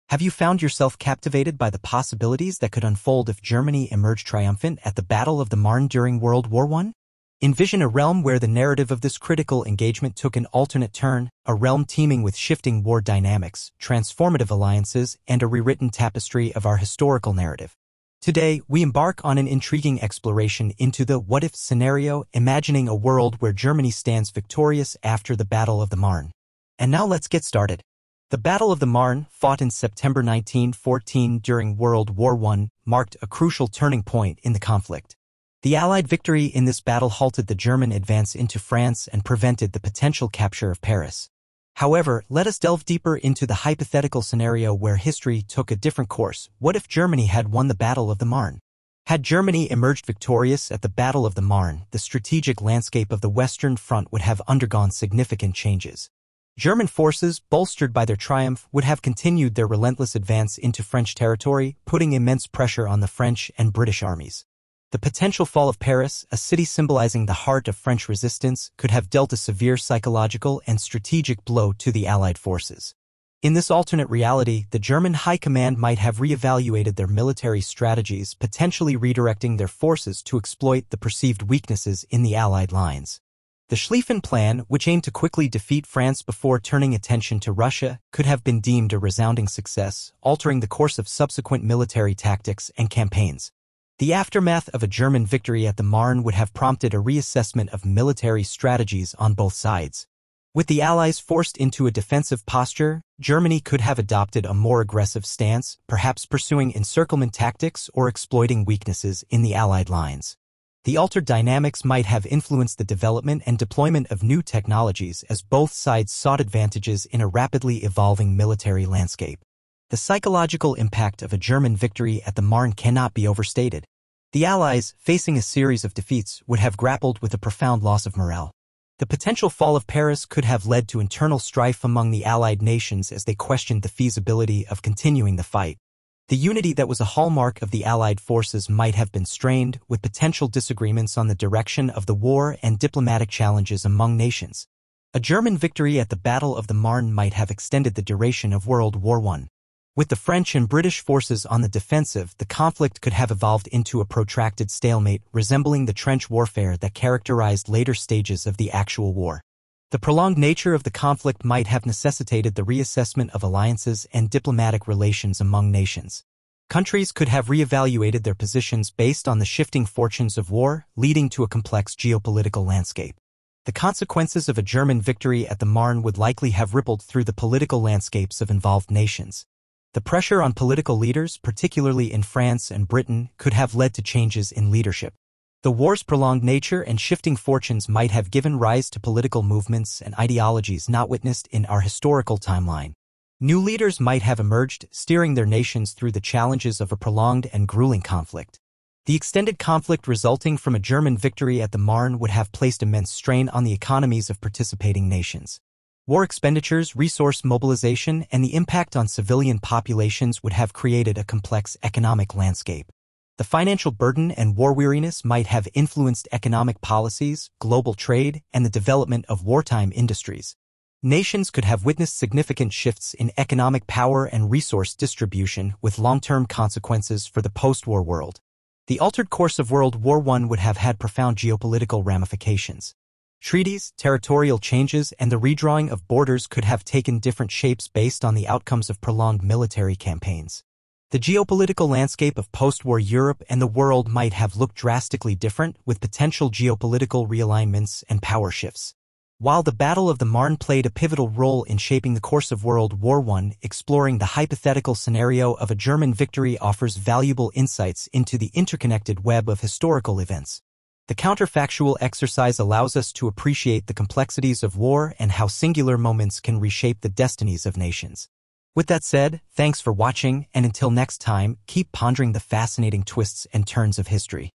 Have you found yourself captivated by the possibilities that could unfold if Germany emerged triumphant at the Battle of the Marne during World War I? Envision a realm where the narrative of this critical engagement took an alternate turn, a realm teeming with shifting war dynamics, transformative alliances, and a rewritten tapestry of our historical narrative. Today, we embark on an intriguing exploration into the what-if scenario, imagining a world where Germany stands victorious after the Battle of the Marne. And now let's get started. The Battle of the Marne, fought in September 1914 during World War I, marked a crucial turning point in the conflict. The Allied victory in this battle halted the German advance into France and prevented the potential capture of Paris. However, let us delve deeper into the hypothetical scenario where history took a different course. What if Germany had won the Battle of the Marne? Had Germany emerged victorious at the Battle of the Marne, the strategic landscape of the Western Front would have undergone significant changes. German forces, bolstered by their triumph, would have continued their relentless advance into French territory, putting immense pressure on the French and British armies. The potential fall of Paris, a city symbolizing the heart of French resistance, could have dealt a severe psychological and strategic blow to the Allied forces. In this alternate reality, the German High Command might have re-evaluated their military strategies, potentially redirecting their forces to exploit the perceived weaknesses in the Allied lines. The Schlieffen Plan, which aimed to quickly defeat France before turning attention to Russia, could have been deemed a resounding success, altering the course of subsequent military tactics and campaigns. The aftermath of a German victory at the Marne would have prompted a reassessment of military strategies on both sides. With the Allies forced into a defensive posture, Germany could have adopted a more aggressive stance, perhaps pursuing encirclement tactics or exploiting weaknesses in the Allied lines. The altered dynamics might have influenced the development and deployment of new technologies as both sides sought advantages in a rapidly evolving military landscape. The psychological impact of a German victory at the Marne cannot be overstated. The Allies, facing a series of defeats, would have grappled with a profound loss of morale. The potential fall of Paris could have led to internal strife among the Allied nations as they questioned the feasibility of continuing the fight. The unity that was a hallmark of the Allied forces might have been strained, with potential disagreements on the direction of the war and diplomatic challenges among nations. A German victory at the Battle of the Marne might have extended the duration of World War I. With the French and British forces on the defensive, the conflict could have evolved into a protracted stalemate, resembling the trench warfare that characterized later stages of the actual war. The prolonged nature of the conflict might have necessitated the reassessment of alliances and diplomatic relations among nations. Countries could have reevaluated their positions based on the shifting fortunes of war, leading to a complex geopolitical landscape. The consequences of a German victory at the Marne would likely have rippled through the political landscapes of involved nations. The pressure on political leaders, particularly in France and Britain, could have led to changes in leadership. The war's prolonged nature and shifting fortunes might have given rise to political movements and ideologies not witnessed in our historical timeline. New leaders might have emerged, steering their nations through the challenges of a prolonged and grueling conflict. The extended conflict resulting from a German victory at the Marne would have placed immense strain on the economies of participating nations. War expenditures, resource mobilization, and the impact on civilian populations would have created a complex economic landscape. The financial burden and war weariness might have influenced economic policies, global trade, and the development of wartime industries. Nations could have witnessed significant shifts in economic power and resource distribution with long-term consequences for the post-war world. The altered course of World War I would have had profound geopolitical ramifications. Treaties, territorial changes, and the redrawing of borders could have taken different shapes based on the outcomes of prolonged military campaigns. The geopolitical landscape of post-war Europe and the world might have looked drastically different, with potential geopolitical realignments and power shifts. While the Battle of the Marne played a pivotal role in shaping the course of World War I, exploring the hypothetical scenario of a German victory offers valuable insights into the interconnected web of historical events. The counterfactual exercise allows us to appreciate the complexities of war and how singular moments can reshape the destinies of nations. With that said, thanks for watching, and until next time, keep pondering the fascinating twists and turns of history.